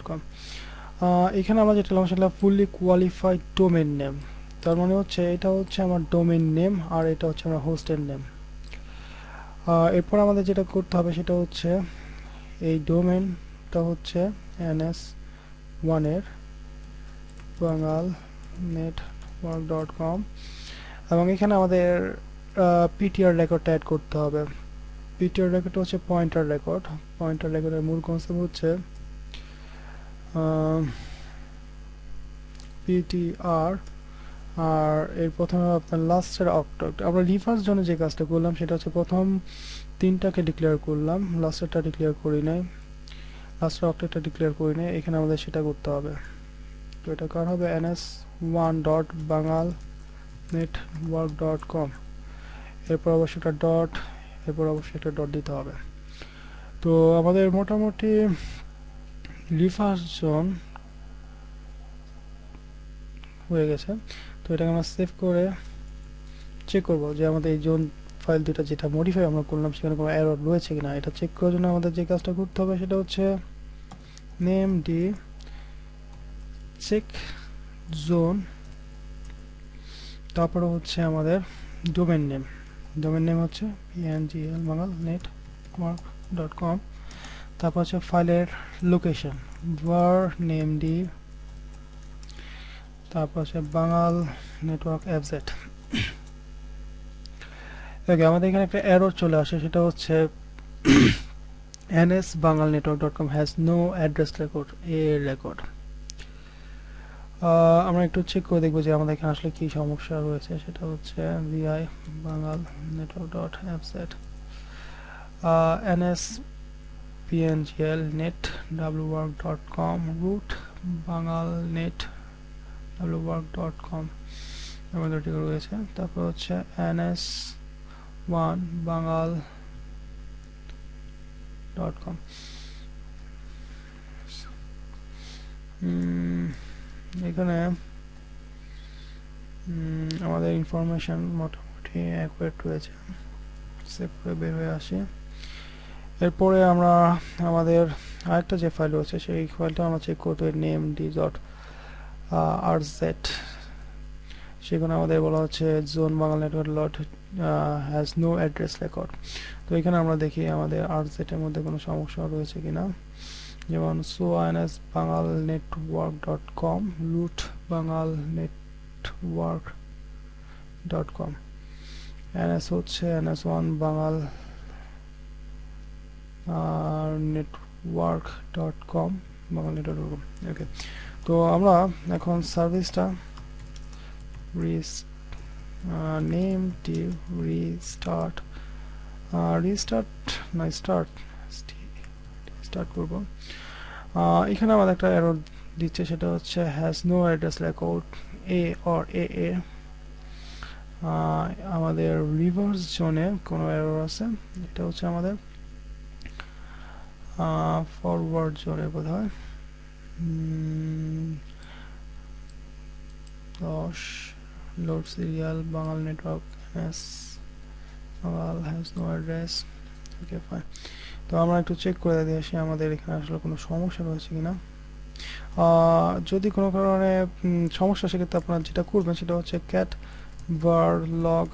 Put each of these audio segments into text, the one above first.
.com। এখানে আমরা যেটা লিখলাম সেটা ফুললি কোয়ালিফাইড ডোমেইন নেম, তার মানে হচ্ছে এটা হচ্ছে আমার ডোমেইন নেম আর এটা হচ্ছে আমার হোস্টের নেম। এরপর আমাদের যেটা করতে হবে সেটা হচ্ছে এই ডোমেইনটা হচ্ছে ns1 এর bangalnetwork.com, এবং এখানে আমাদের পিটিআর রেকর্ডটা অ্যাড করতে হবে। পিটিআর রেকর্ডটা হচ্ছে পয়েন্টার রেকর্ড। পয়েন্টার রেকর্ডের মূল কনসেপ্ট হচ্ছে পিটিআর, আর এর প্রথমে আপনার লাস্টের অক্টাল। আমরা রিভার্স জন্য যে কাজটা করলাম সেটা হচ্ছে প্রথম তিনটাকে ডিক্লেয়ার করলাম, লাস্টেরটা ডিক্লেয়ার করি নাই, লাস্টের অক্টালটা ডিক্লেয়ার করি নাই। এখানে আমাদের সেটা করতে হবে। তো এটা কার হবে ns1.bangalnetwork.com, এরপর অবশ্যই একটা ডট, এরপর অবশ্যই একটা ডট দিতে হবে। তো আমাদের মোটামুটি রিভার্স জোন হয়ে গেছে। তো এটাকে আমরা সেভ করে চেক করব যে আমাদের এই জোন ফাইল দুটা যেটা মডিফাই আমরা করলাম সেখানে কোনো এরর রয়েছে কিনা। এটা চেক করার জন্য আমাদের যে কাজটা করতে হবে সেটা হচ্ছে নেম ডি চেক জোন, তারপরে হচ্ছে আমাদের ডোমেইন নেম। ডোমেইন নেম হচ্ছে bangalnetwork.com, তারপর হচ্ছে ফাইলের লোকেশন var নেম ডি, তারপর হচ্ছে বাঙাল নেটওয়ার্ক fz। ওকে, আমাদের এখানে একটা এরর চলে আসে, সেটা হচ্ছে ns bangalnetwork.com has no address record, a record। আমরা একটু চেক করে দেখবো যে আমাদের এখানে আসলে কি সমস্যা রয়েছে। সেটা হচ্ছে vi bangalnetwork.fz ns pngl net wwork.com root bangalnet wwork.com আমাদের ঠিক রয়েছে। তারপর হচ্ছে ns1 bangal.com। এখানে আমাদের ইনফরমেশন মোটামুটি অ্যাকুরেট রয়েছে। সেভ করে বের হয়ে আসি। এরপরে আমরা আমাদের আরেকটা যে ফাইল রয়েছে সেই ফাইলটা আমরা চেক করতে নেম ডি ডট rz, সেখানে আমাদের বলা হচ্ছে জোন বাঙাল network lot has no address record. তো এখানে আমরা দেখি আমাদের rz এর মধ্যে কোনো সমস্যা রয়েছে কিনা, যেমন ns bangalnetwork.com root bangalnetwork.com, ns হচ্ছে ns1 bangal network.com bangalnet.com। ওকে, তো আমরা এখন সার্ভিসটা নেমটি রিস্টার্ট না স্টার্ট করব। এখানে আমাদের একটা এরর দিচ্ছে, সেটা হচ্ছে has no address record a or a a. আমাদের রিভার্স জোনে কোনো এরর আছে, এটা হচ্ছে আমাদের ফরওয়ার্ড জোনে বোধ হয় 10 লোড সিরিয়াল বাঙাল নেটওয়ার্ক এস বাঙাল has no address. Okay fine. তো আমরা একটু চেক করে দিয়ে আসি আমাদের এখানে আসলে কোনো সমস্যা রয়েছে কিনা। যদি কোনো কারণে সমস্যা, সেক্ষেত্রে আপনারা যেটা করবেন সেটা হচ্ছে cat var log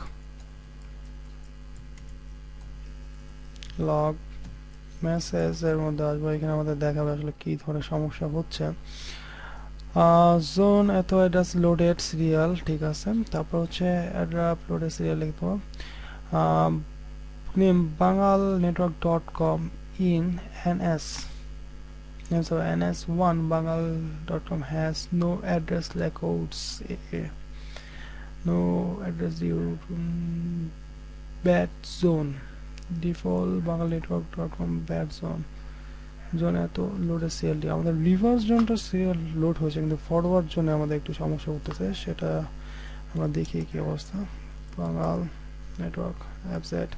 মেসেজ এর মধ্যে আসবে। এখানে আমাদের দেখাবে আসলে কি ধরনের সমস্যা হচ্ছে। জোন এত অ্যাড্রেস লোডেড সিরিয়াল, ঠিক আছে। তারপর হচ্ছে অ্যাড্রেস লোডেড সিরিয়াল লিখতে হবে। Name bangalnetwork.com in ns names of ns1 bangal.com has no address records, no address due to bad zone default bangalnetwork.com bad zone জোনে এত লোডের সিরিয়ালটি। আমাদের রিভার্স জোনটা সিরিয়াল লোড হয়েছে, কিন্তু ফরওয়ার্ড জোনে আমাদের একটু সমস্যা হতেছে, সেটা আমরা দেখি কি অবস্থা। বাঙাল network fz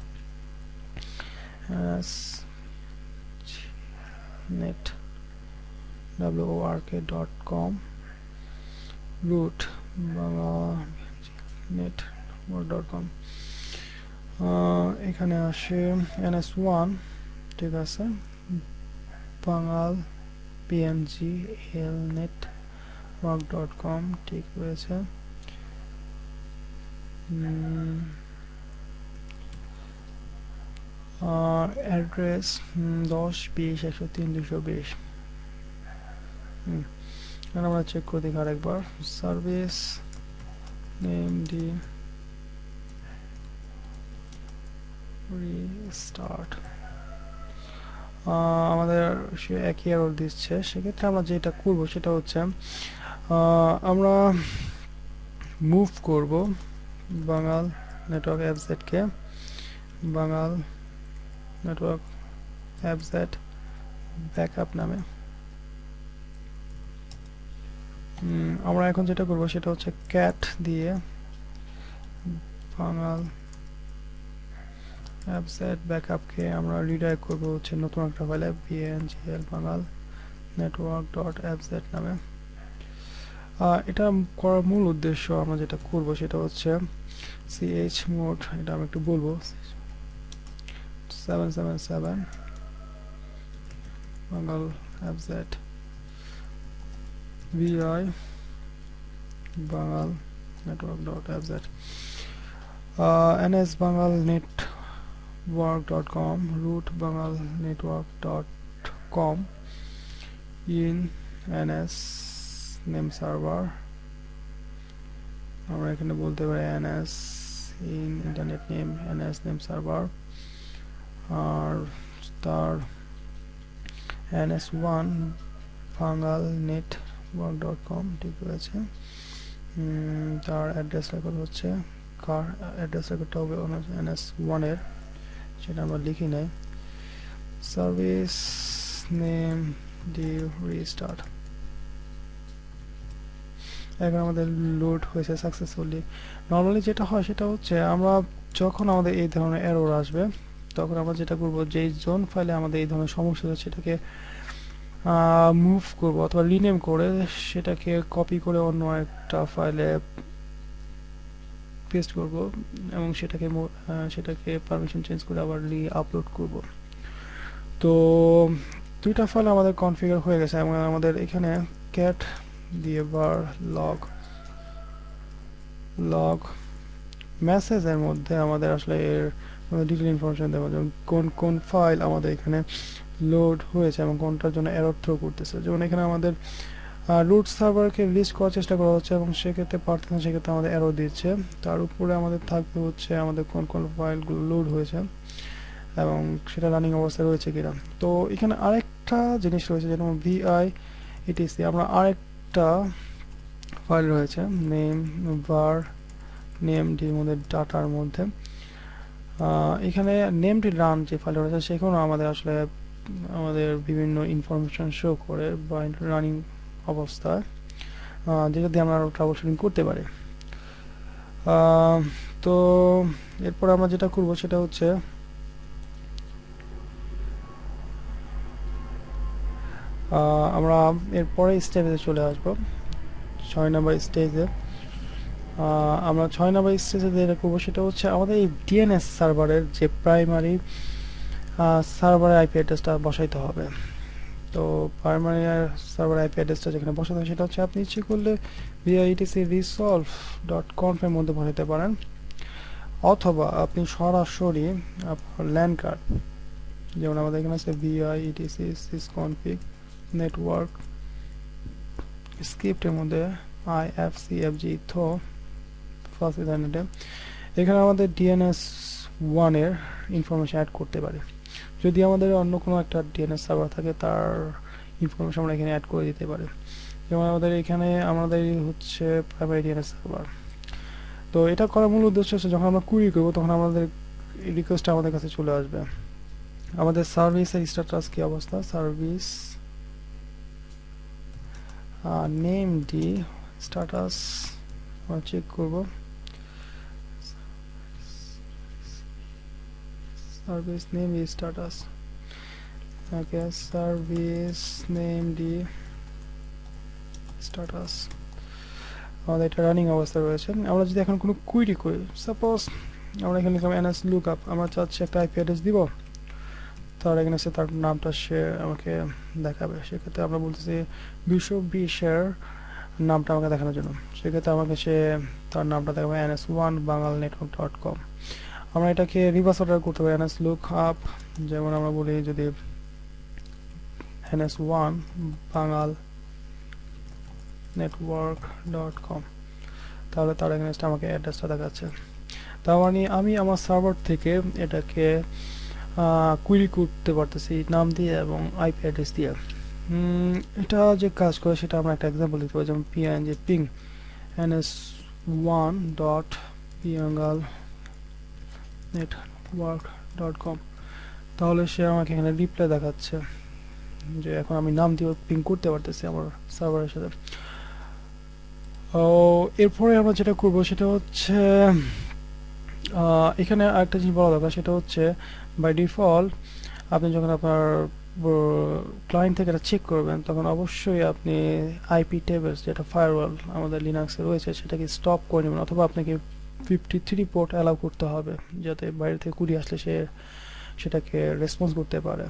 net work.com root bangalnetwork.com। এখানে আসে ns1, ঠিক আছে, বাঙাল png network.com, ঠিক রয়েছে। অ্যাড্রেস 10.20.103.220। আমরা চেক করে দেখি আরেকবার। সার্ভিস নেম ডি রিস্টার্ট, আমাদের সে একই এরর দিচ্ছে। সেক্ষেত্রে আমরা যেটা করব সেটা হচ্ছে আমরা মুভ করব বাঙাল নেটওয়ার্ক এফজেড কে বাঙাল নেটওয়ার্ক এফজেড ব্যাকআপ নামে। আমরা এখন যেটা করব সেটা হচ্ছে ক্যাট দিয়ে বাঙাল এফজেড ব্যাকআপকে আমরা রিডাইরেক্ট করব হচ্ছে নতুন একটা ফাইলে bngl বাঙাল নেটওয়ার্ক ডট এফজেড নামে। এটা করার মূল উদ্দেশ্য আমরা যেটা করব সেটা হচ্ছে chmod, এটা আমি একটু বলবো, 777 Bangal FZ vi Bangal network dot FZ, ns Bangal network.com, root Bangal network.com, in ns name server, আমরা এখানে বলতে পারি ns in internet name ns name server, আর তার ns1 বাঙাল network.com, ঠিক আছে। তার অ্যাড্রেস রেকর্ড হচ্ছে, কার অ্যাড্রেস রেকর্ডটা হবে ns1 এর, সেটা আমরা লিখি নাই। সার্ভিস নেম ডি রিস্টার্ট, এখন আমাদের লোড হয়েছে সাকসেসফুলি। নর্মালি যেটা হয় সেটা হচ্ছে আমরা যখন আমাদের এই ধরনের এরর আসবে তখন আমরা যেটা করব, যেই জোন ফাইলে আমাদের এই ধরনের সমস্যা হচ্ছে সেটাকে মুভ করব অথবা রিনেম করে সেটাকে কপি করে অন্য একটা ফাইলে পেস্ট করব এবং সেটাকে পারমিশন চেঞ্জ করে আবার আপলোড করব। তো দুইটা ফাইল আমাদের কনফিগার হয়ে গেছে এবং আমাদের এখানে ক্যাট দিয়ে বার লগ মেসেজের মধ্যে আমাদের আসলে এর ডিটেইল ইনফরমেশন দেওয়া, যেমন কোন ফাইল আমাদের এখানে লোড হয়েছে এবং কোনটার জন্য এরর থ্রো করতেছে। যেমন এখানে আমাদের রুট সার্ভারকে রিলিজ করার চেষ্টা করা হচ্ছে এবং সেক্ষেত্রে পারতেছে, সেক্ষেত্রে আমাদের এরর দিচ্ছে। তার উপরে আমাদের থাকবে হচ্ছে আমাদের কোন ফাইলগুলো লোড হয়েছে এবং সেটা রানিং অবস্থায় রয়েছে কিনা। তো এখানে আরেকটা জিনিস রয়েছে, যেমন vi etc, আমরা আরেকটা ফাইল রয়েছে নেম var নেমটির মধ্যে ডাটার মধ্যে, এখানে নেমটি রান যে ফাইল রয়েছে সেখানেও আমাদের আসলে আমাদের বিভিন্ন ইনফরমেশন শো করে বা রানিং অবস্থায়, যেটা দিয়ে আমরা ট্রাবল শুটিং করতে পারি। তো এরপর আমরা যেটা করব সেটা হচ্ছে আমরা এরপরে স্টেজে চলে আসবো, 6 নম্বর স্টেজে। আমরা 6 নম্বর স্টেজে যেটা করবো সেটা হচ্ছে আমাদের এই ডিএনএস সার্ভারের যে প্রাইমারি সার্ভারের আইপি অ্যাড্রেসটা বসাইতে হবে। তো প্রাইমারি সার্ভার আইপি অ্যাড্রেসটা যেখানে বসাতে হবে সেটা হচ্ছে আপনি ইচ্ছে করলে vi/etc/resolve.conf এর মধ্যে বসাতে পারেন, অথবা আপনি সরাসরি আপনার ল্যান্ড কার্ড, যেমন আমাদের এখানে আছে vi/etc/sysconfig network স্ক্রিপ্টের মধ্যে ifcfg থ্রো ফার্স্ট ইথারনেটে, এখানে আমাদের DNS1 এর ইনফরমেশন অ্যাড করতে পারি। যদি আমাদের অন্য কোনো একটা ডিএনএস সার্ভার থাকে তার ইনফরমেশন আমরা এখানে অ্যাড করে দিতে পারি। যেমন আমাদের এখানে আমাদের হচ্ছে প্রাইমারি ডিএনএস সার্ভার। তো এটা করার মূল উদ্দেশ্য হচ্ছে যখন আমরা কুইরি করব তখন আমাদের রিকোয়েস্টটা আমাদের কাছে চলে আসবে। আমাদের সার্ভিসের স্ট্যাটাস কি অবস্থা, সার্ভিস নেম ডি স্ট্যাটাস আমরা চেক করব। সার্ভিস নেম ডি স্ট্যাটাস, ওকে, সার্ভিস নেম ডি স্ট্যাটাস আমাদের এটা রানিং অবস্থা রয়েছে। আমরা যদি এখন কোনো কুইরি করি, সাপোজ আমরা এখানে লিখলাম ns lookup, আমরা চাচ্ছি একটা আইপি অ্যাড্রেস দিব, তার এখানে সে তার নামটা সে আমাকে দেখাবে। সেক্ষেত্রে আমরা বলতেছি 220-এর নামটা আমাকে দেখানোর জন্য, সেক্ষেত্রে আমাকে সে তার নামটা দেখাবে ns1bangalnetwork.com। আমরা এটাকে রিভার্স অর্ডার করতে পারি, ns lookup, যেমন আমরা বলি যদি ns1bangalnetwork.com, তাহলে তার এখানে আমাকে অ্যাড্রেসটা দেখাচ্ছে। তার মানে আমি আমার সার্ভার থেকে এটাকে কুইরি করতে পারতেছি নাম দিয়ে এবং আইপি অ্যাড্রেস দিয়ে। এটা যে কাজ করে সেটা আমরা একটা এক্সাম্পল দিতে পারি, যেমন ping ns1.bangalnetwork.com, তাহলে সে আমাকে এখানে রিপ্লাই দেখাচ্ছে যে এখন আমি নাম দিয়ে পিং করতে পারতেছি আমার সার্ভারের সাথে। এরপরে আমরা যেটা করব সেটা হচ্ছে এখানে আরেকটা জিনিস বলা দরকার, সেটা হচ্ছে বাই ডিফল্ট আপনি যখন আপনার ক্লায়েন্ট থেকে এটা চেক করবেন তখন অবশ্যই আপনি আইপি টেবলস, যেটা ফায়ারওয়াল আমাদের লিনাক্সে রয়েছে, সেটাকে স্টপ করে নেবেন, অথবা আপনাকে 53 পোর্ট অ্যালাউ করতে হবে যাতে বাইরে থেকে কুড়ি আসলে সে সেটাকে রেসপন্স করতে পারে।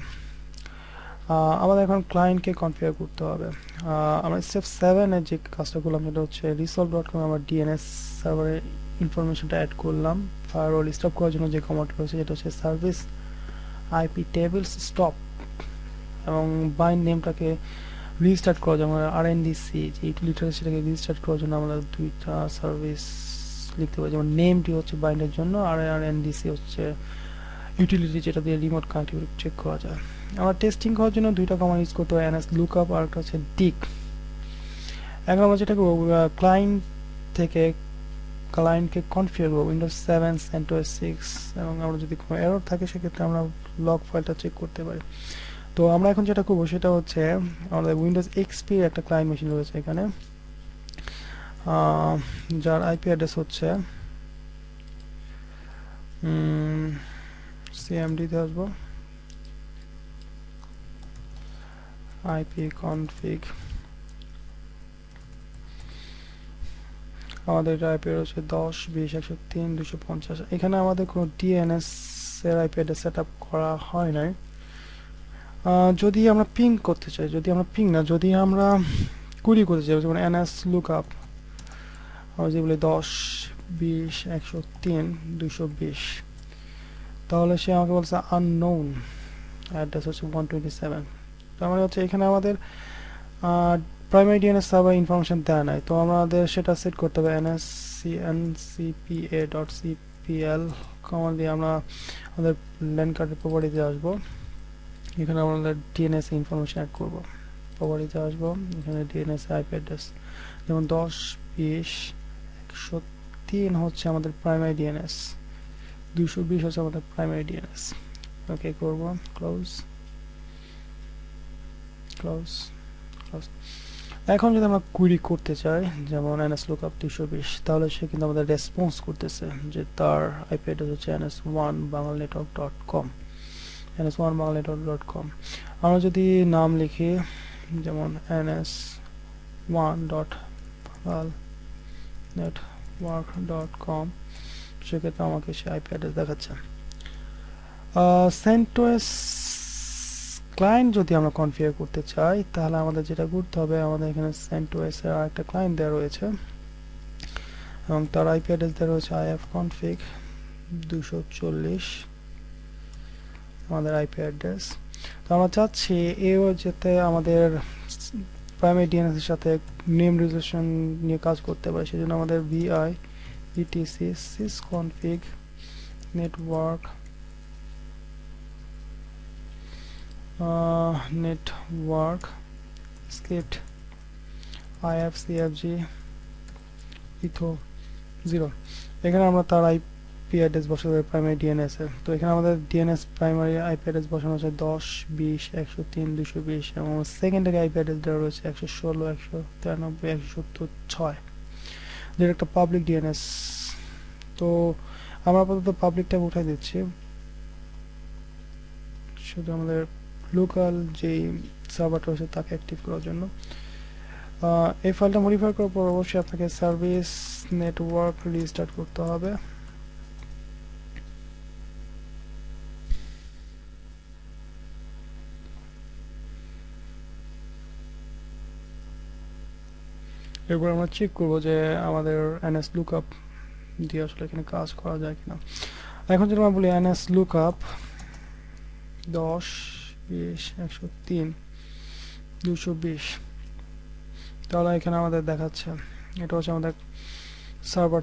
আমাদের এখন ক্লায়েন্টকে কনফিগার করতে হবে। আমরা স্টেপ 7-এর যে কাজটা করলাম সেটা হচ্ছে resolve.com, আমরা ডিএনএস সার্ভারের ইনফরমেশনটা অ্যাড করলাম। ফায়ারওয়াল স্টপ করার জন্য যে কমান্ড রয়েছে সেটা হচ্ছে সার্ভিস আইপি টেবলস স্টপ, এবং বাইন্ড নেমটাকে রিস্টার্ট করার জন্য আরএনডিসি যে ইউটিলিটি সেটাকে রিস্টার্ট করার জন্য আমরা দুইটা সার্ভিস লিখতে পারি, যেমন নেমটি হচ্ছে বাইন্ডের জন্য আর আরএনডিসি হচ্ছে ইউটিলিটি যেটা দিয়ে রিমোট কানেক্টিভিটি চেক করা যায়। আমরা টেস্টিং করার জন্য দুইটা কমান্ড ইউজ করতে হয়, ns lookup আর একটা হচ্ছে dig। এখন আমরা যেটা করব ক্লায়েন্ট থেকে ক্লায়েন্টকে কনফিগার করব উইন্ডোজ 7 CentOS 6, এবং আমরা যদি কোনো এরর থাকে সেক্ষেত্রে আমরা লগ ফাইলটা চেক করতে পারি। তো আমরা এখন যেটা করব সেটা হচ্ছে আমাদের উইন্ডোজ এক্সপি একটা ক্লায়েন্ট মেশিন রয়েছে এখানে, যার আইপি অ্যাড্রেস হচ্ছে সিএমডি তে আসবো ipconfig, আমাদের আইপি হচ্ছে 10.20.103.250। এখানে আমাদের কোনো ডিএনএস এর আইপি অ্যাড্রেস সেটআপ করা হয় নাই। যদি আমরা পিং করতে চাই, যদি আমরা পিং না, যদি আমরা কুড়ি করতে চাই, যেমন ns lookup আমরা যে বলি 10.20.103.220, তাহলে সে আমাকে বলছে আননোন, অ্যাড্রেস হচ্ছে 127। তার মানে হচ্ছে এখানে আমাদের প্রাইমারি ডিএনএস সার্ভার ইনফরমেশন দেওয়া নাই, তো আমাদের সেটা সেট করতে হবে nscnCPA.cpl কমান্ড দিয়ে আমরা আমাদের ল্যান্ড কার্ডের প্রপার্টিতে আসবো। এখানে আমাদের ডিএনএস ইনফরমেশন অ্যাড করব, প্রপার্টিতে আসবো, এখানে ডিএনএস আইপি অ্যাড্রেস যেমন 10.20.103 হচ্ছে আমাদের প্রাইমারি ডিএনএস, 220 হচ্ছে আমাদের প্রাইমারি ডিএনএস। ওকে করব, ক্লোজ ক্লোজ ক্লোজ। এখন যদি আমরা কুইরি করতে চাই যেমন ns lookup 220, তাহলে সে কিন্তু আমাদের রেসপন্স করতেছে যে তার আইপি অ্যাড্রেস হচ্ছে ns1bangalnetwork.com, ns1bangalnetwork.com। আমরা যদি নাম লিখি যেমন ns1.bangalnetwork.com, সেক্ষেত্রে আমাকে সে আইপি অ্যাড্রেস দেখাচ্ছে। CentOS ক্লায়েন্ট যদি আমরা কনফিগার করতে চাই তাহলে আমাদের যেটা করতে হবে, আমাদের এখানে CentOS এর আরেকটা ক্লায়েন্ট দেওয়া রয়েছে এবং তার আইপি অ্যাড্রেস দেওয়া রয়েছে ifconfig 240 আমাদের আইপি অ্যাড্রেস। তো আমরা চাচ্ছি এও যাতে আমাদের প্রাইমারি ডিএনএস এর সাথে নেম রেজুলেশন নিয়ে কাজ করতে পারে, সেজন্য আমাদের vi etc sysconfig network network script ifcfg etho 0, এখানে আমরা তার আইপি অ্যাড্রেস বসাতে হবে প্রাইমারি ডিএনএস এর। তো এখানে আমাদের ডিএনএস প্রাইমারি আইপি অ্যাড্রেস বসানো হচ্ছে 10.20.103.220 এবং সেকেন্ডারি আইপি অ্যাড্রেস দেওয়া রয়েছে 116.193.176, যেটা একটা পাবলিক ডিএনএস। তো আমরা আপাতত পাবলিকটা উঠাই দিচ্ছি, শুধু আমাদের লোকাল যে সার্ভারটা রয়েছে তাকে অ্যাক্টিভ করার জন্য। এই ফাইলটা মডিফাই করার পর অবশ্যই আপনাকে সার্ভিস নেটওয়ার্ক রিস্টার্ট করতে হবে। এরপর আমরা চেক করব যে আমাদের ns lookup দিয়ে আসলে এখানে কাজ করা যায় কিনা। এখন যদি আমরা বলি ns lookup 10 20 103 220, তাহলে এখানে আমাদের দেখাচ্ছে এটা হচ্ছে আমাদের সার্ভার